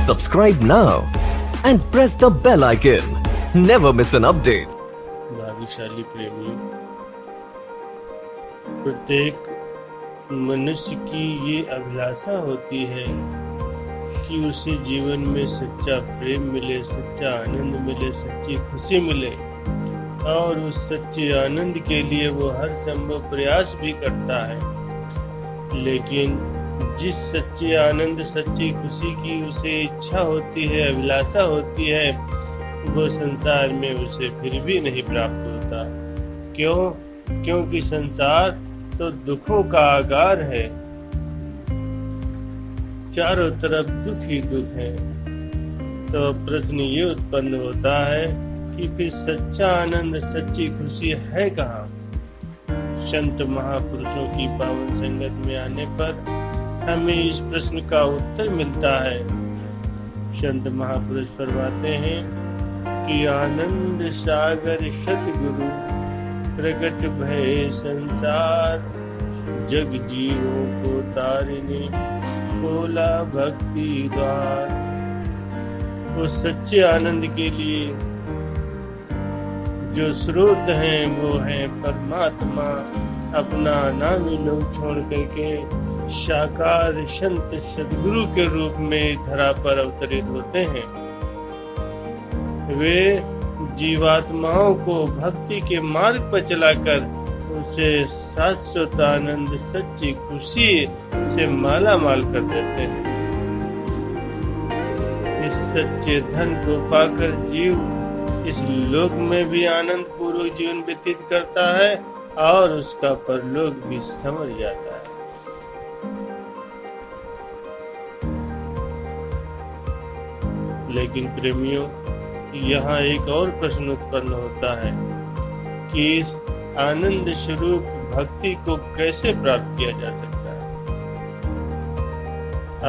Subscribe now and press the bell icon. Never miss an update. भाग्यशाली प्रेमियों, प्रत्येक मनुष्य की ये अभिलाषा होती है कि उसे जीवन में सच्चा प्रेम मिले, सच्चा आनंद मिले, सच्ची खुशी मिले, और उस सच्चे आनंद के लिए वो हर संभव प्रयास भी करता है। लेकिन जिस सच्चे आनंद, सच्ची खुशी की उसे इच्छा होती है, अभिलाषा होती है, वो संसार में उसे फिर भी नहीं प्राप्त होता। क्यों? क्योंकि संसार तो दुखों का आगार है, चारों तरफ दुख ही दुख है। तो प्रश्न ये उत्पन्न होता है कि फिर सच्चा आनंद, सच्ची खुशी है कहाँ? संत महापुरुषों की पावन संगत में आने पर हमें इस प्रश्न का उत्तर मिलता है। संत महापुरुष फरमाते हैं कि आनंद सागर सतगुरु प्रकट भय संसार, जग जीवों को तारिने खोला भक्ति द्वार। वो सच्चे आनंद के लिए जो स्रोत हैं वो है परमात्मा। अपना नामी लोग छोड़ करके साकार संत सदगुरु के रूप में धरा पर अवतरित होते हैं। वे जीवात्माओं को भक्ति के मार्ग पर चलाकर उसे शाश्वत आनंद, सच्ची खुशी से माला माल कर देते हैं। इस सच्चे धन को पाकर जीव इस लोक में भी आनंद पूर्वक जीवन व्यतीत करता है और उसका परलोक भी समझ जाता है। लेकिन प्रेमियों, यहाँ एक और प्रश्न उत्पन्न होता है कि इस आनंद स्वरूप भक्ति को कैसे प्राप्त किया जा सकता है।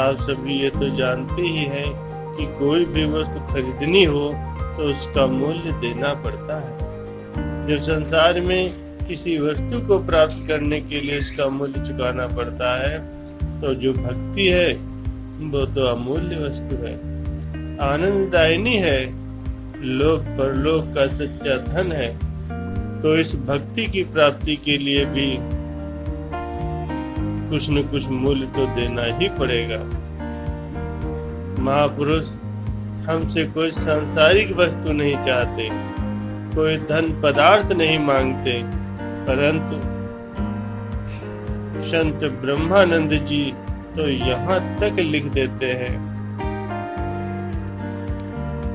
आप सभी ये तो जानते ही हैं कि कोई भी वस्तु खरीदनी हो तो उसका मूल्य देना पड़ता है। जब संसार में किसी वस्तु को प्राप्त करने के लिए उसका मूल्य चुकाना पड़ता है, तो जो भक्ति है वो तो अमूल्य वस्तु है, आनंददायिनी है, लोक परलोक का सच्चा धन है। तो इस भक्ति की प्राप्ति के लिए भी कुछ न कुछ मूल्य तो देना ही पड़ेगा। महापुरुष हमसे कोई सांसारिक वस्तु नहीं चाहते, कोई धन पदार्थ नहीं मांगते, परंतु संत ब्रह्मानंद जी तो यहाँ तक लिख देते हैं,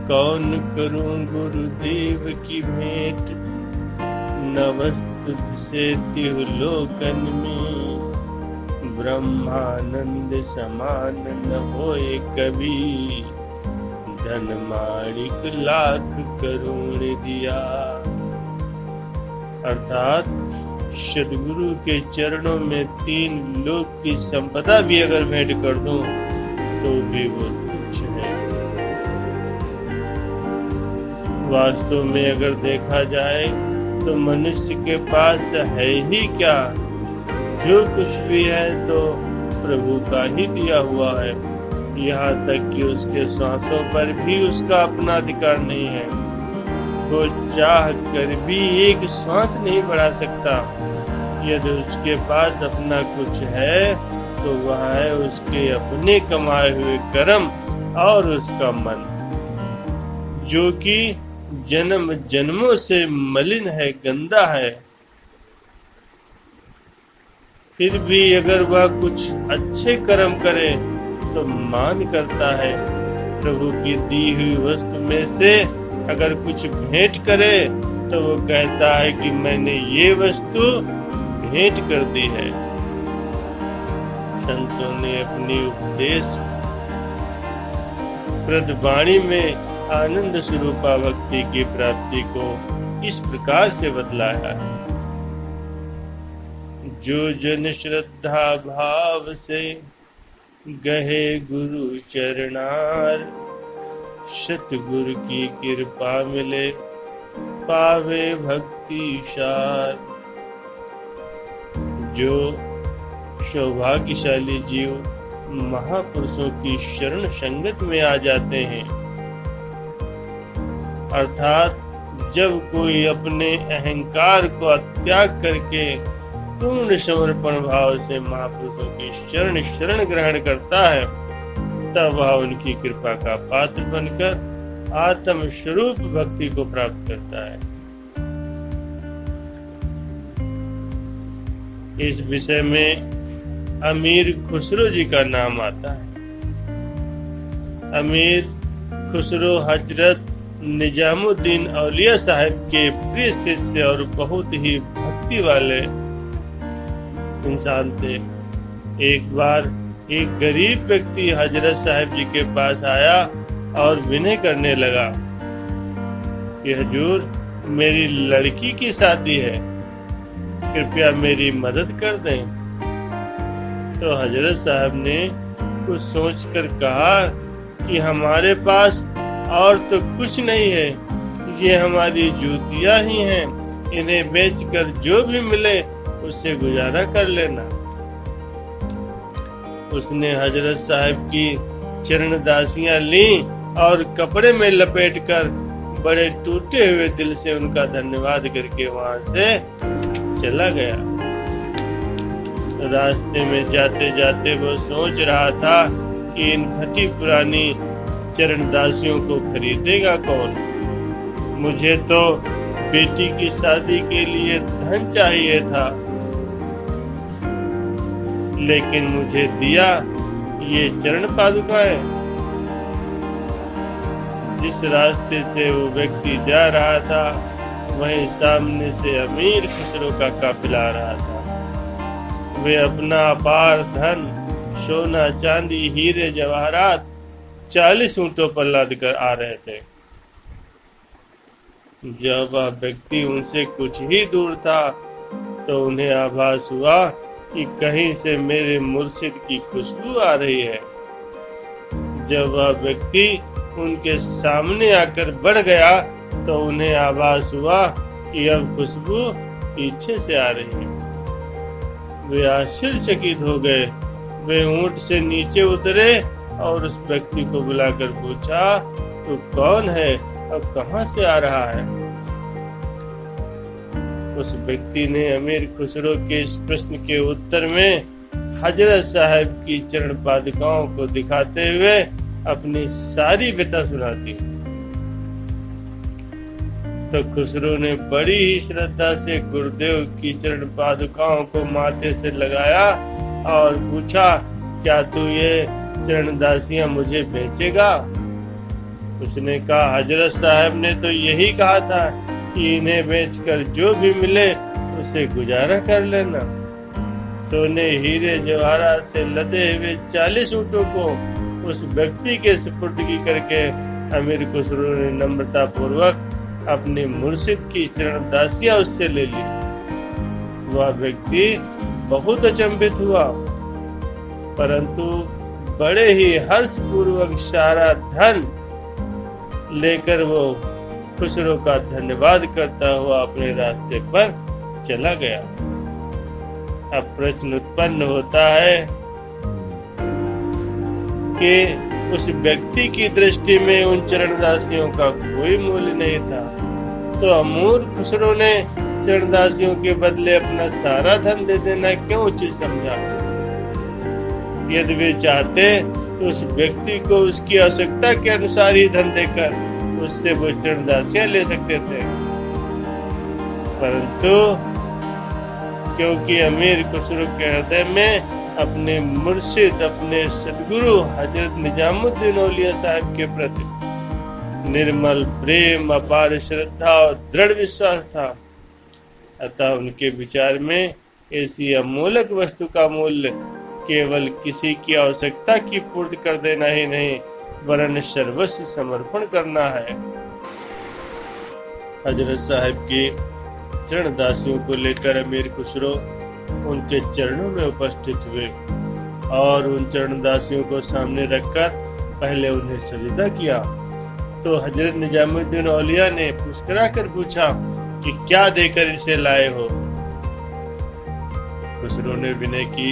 कौन करूं गुरुदेव की भेंट, न वस्तु से तिहु लोकन में, ब्रह्मानंद समान न होए कभी, धन माणिक लाख करुण दिया। अर्थात सदगुरु के चरणों में 3 लोक की संपदा भी अगर भेंट कर दूं तो भी वो तुच्छ है। वास्तव में अगर देखा जाए तो मनुष्य के पास है ही क्या? जो कुछ भी है तो प्रभु का ही दिया हुआ है। यहाँ तक कि उसके श्वासों पर भी उसका अपना अधिकार नहीं है। वो चाह कर भी एक श्वास नहीं बढ़ा सकता। यदि उसके पास अपना कुछ है तो वह है उसके अपने कमाए हुए कर्म और उसका मन, जो कि जन्म जन्मों से मलिन है, गंदा है। फिर भी अगर वह कुछ अच्छे कर्म करे तो मान करता है। प्रभु की दी हुई वस्तु में से अगर कुछ भेंट करे तो वो कहता है कि मैंने ये वस्तु भेंट कर दी है। संतों ने अपनी उपदेश प्रद वाणी में आनंद स्वरूपा भक्ति की प्राप्ति को इस प्रकार से बतलाया है, जो जन श्रद्धा भाव से गहे गुरु चरणार, सतगुरु की कृपा मिले पावे भक्ति सार। जो सौभाग्यशाली जीव महापुरुषों की शरण संगत में आ जाते हैं। अर्थात जब कोई अपने अहंकार को त्याग करके पूर्ण समर्पण भाव से महापुरुषों की शरण ग्रहण करता है, तब वह उनकी कृपा का पात्र बनकर आत्म स्वरूप भक्ति को प्राप्त करता है। इस विषय में अमीर खुसरो जी का नाम आता है। अमीर खुसरो हजरत निजामुद्दीन औलिया साहब के प्रिय शिष्य और बहुत ही भक्ति वाले इंसान थे। एक बार एक गरीब व्यक्ति हजरत साहब जी के पास आया और विनय करने लगा कि हुजूर, मेरी लड़की की शादी है, कृपया मेरी मदद कर दें। तो हजरत साहब ने कुछ सोचकर कहा कि हमारे पास और तो कुछ नहीं है, ये हमारी जूतियां ही हैं, इन्हें बेचकर जो भी मिले उससे गुजारा कर लेना। उसने हजरत साहब की चरण दासियां ली और कपड़े में लपेटकर बड़े टूटे हुए दिल से उनका धन्यवाद करके वहां से चला गया। रास्ते में जाते जाते वो सोच रहा था कि इन फटी पुरानी चरण दासियों को खरीदेगा कौन। मुझे तो बेटी की शादी के लिए धन चाहिए था, लेकिन मुझे दिया ये चरण पादुकाएं। जिस रास्ते से वो व्यक्ति जा रहा था, वहीं सामने से अमीर खुसरो का काफिला आ रहा था। वे अपना अपार धन, सोना चांदी, हीरे जवाहरात 40 ऊंटों पर लाद कर आ रहे थे। जब वह व्यक्ति उनसे कुछ ही दूर था तो उन्हें आभास हुआ कि कहीं से मेरे मुर्शिद की खुशबू आ रही है। जब वह व्यक्ति उनके सामने आकर बढ़ गया तो उन्हें आभास हुआ कि अब खुशबू पीछे से आ रही है। वे आश्चर्यचकित हो गए। वे ऊंट से नीचे उतरे और उस व्यक्ति को बुलाकर पूछा, तू कौन है और कहां से आ रहा है? उस व्यक्ति ने अमीर खुसरो के इस प्रश्न के उत्तर में हजरत साहब की चरण पादुकाओं को दिखाते हुए अपनी सारी व्यथा सुना दी। तो खुसरो ने बड़ी ही श्रद्धा से गुरुदेव की चरण पादुकाओं को माथे से लगाया और पूछा, क्या तू ये चरण दासियां मुझे बेचेगा? उसने कहा, हजरत साहब ने तो यही कहा था कि इन्हें बेचकर जो भी मिले उसे गुजारा कर लेना। सोने हीरे जवाहरात से लदे हुए 40 ऊंटों को उस व्यक्ति के सुपुर्दगी करके अमीर खुसरो ने नम्रता पूर्वक अपने मुर्शिद की चरण दासियां उससे ले ली। वह व्यक्ति बहुत अचंभित हुआ, परंतु बड़े ही हर्ष पूर्वक सारा धन लेकर वो खुसरो का धन्यवाद करता हुआ अपने रास्ते पर चला गया। अब प्रश्न उत्पन्न होता है कि उस व्यक्ति की दृष्टि में उन चरणदासियों का कोई मूल्य नहीं था, तो अमीर खुसरो ने चरणदासियों के बदले अपना सारा धन दे देना क्यों उचित समझा? यदि वे चाहते तो उस व्यक्ति को उसकी आवश्यकता के अनुसार ही धन देकर उससे वो चरणदासियां ले सकते थे, परंतु क्योंकि अमीर खुसरो के हृदय में अपने मुर्शिद, अपने सदगुरु हजरत निजामुद्दीन औलिया साहब के प्रति निर्मल प्रेम, अपार श्रद्धा और दृढ़ विश्वास था, अतः उनके विचार में ऐसी अमूल्य वस्तु का मूल्य केवल किसी की आवश्यकता की पूर्ति कर देना ही नहीं, वरन सर्वस्व समर्पण करना है। हजरत साहब की चरण दासियों को लेकर अमीर खुसरो उनके चरणों में उपस्थित हुए और उन चरण दासियों को सामने रखकर पहले उन्हें सजदा किया। तो हजरत निजामुद्दीन औलिया ने मुस्कुरा कर पूछा कि क्या देकर इसे लाए हो? खुसरो ने विनय की,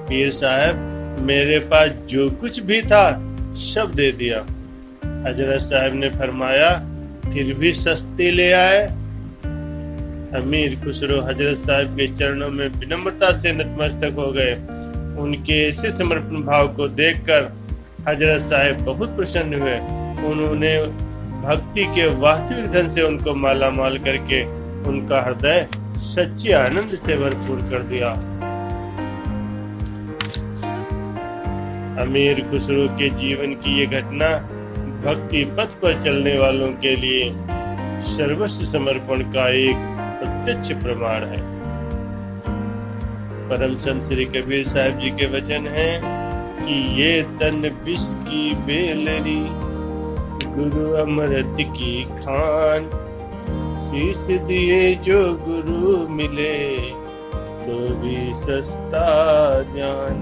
पीर साहब, मेरे पास जो कुछ भी था सब दे दिया। हजरत साहब ने फरमाया, फिर भी सस्ती ले आए। अमीर खुसरो हजरत साहब के चरणों में विनम्रता से नतमस्तक हो गए। उनके ऐसे समर्पण भाव को देखकर हजरत साहब बहुत प्रसन्न हुए। उन्होंने भक्ति के वास्तविक धन से उनको माला माल करके उनका हृदय सच्चे आनंद से भरपूर कर दिया। अमीर खुसरो के जीवन की ये घटना भक्ति पथ पर चलने वालों के लिए सर्वस्व समर्पण का एक प्रत्यक्ष प्रमाण है। परम संत श्री कबीर साहब जी के वचन हैं कि ये तन विष की बेलरी, गुरु अमृत की खान, शीश दिए जो गुरु मिले तो भी सस्ता ज्ञान।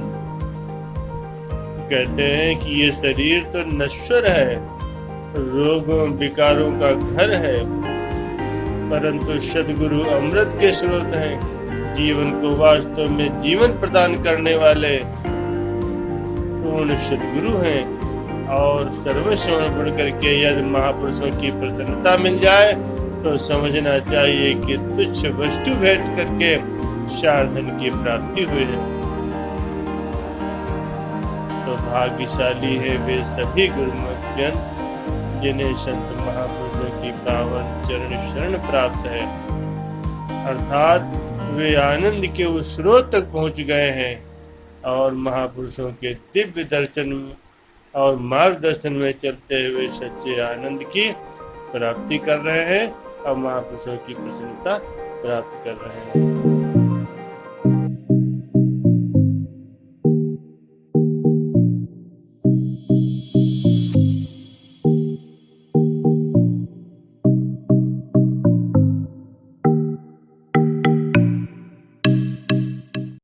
कहते हैं कि ये शरीर तो नश्वर है, रोगों विकारों का घर है, परंतु सद्गुरु अमृत के स्रोत हैं। जीवन को वास्तव में जीवन प्रदान करने वाले पूर्ण सद्गुरु हैं। और सर्वसमर्पण करके यदि महापुरुषों की प्रसन्नता मिल जाए तो समझना चाहिए कि तुच्छ वस्तु भेंट करके शारधन की प्राप्ति हुई है। तो भाग्यशाली है वे सभी गुरुमुख जन जिन्हें संत महापुरुषों की पावन चरण शरण प्राप्त है, अर्थात वे आनंद के उस स्रोत तक पहुंच गए हैं और महापुरुषों के दिव्य दर्शन और मार्गदर्शन में चलते हुए सच्चे आनंद की प्राप्ति कर रहे हैं और महापुरुषों की प्रसन्नता प्राप्त कर रहे हैं।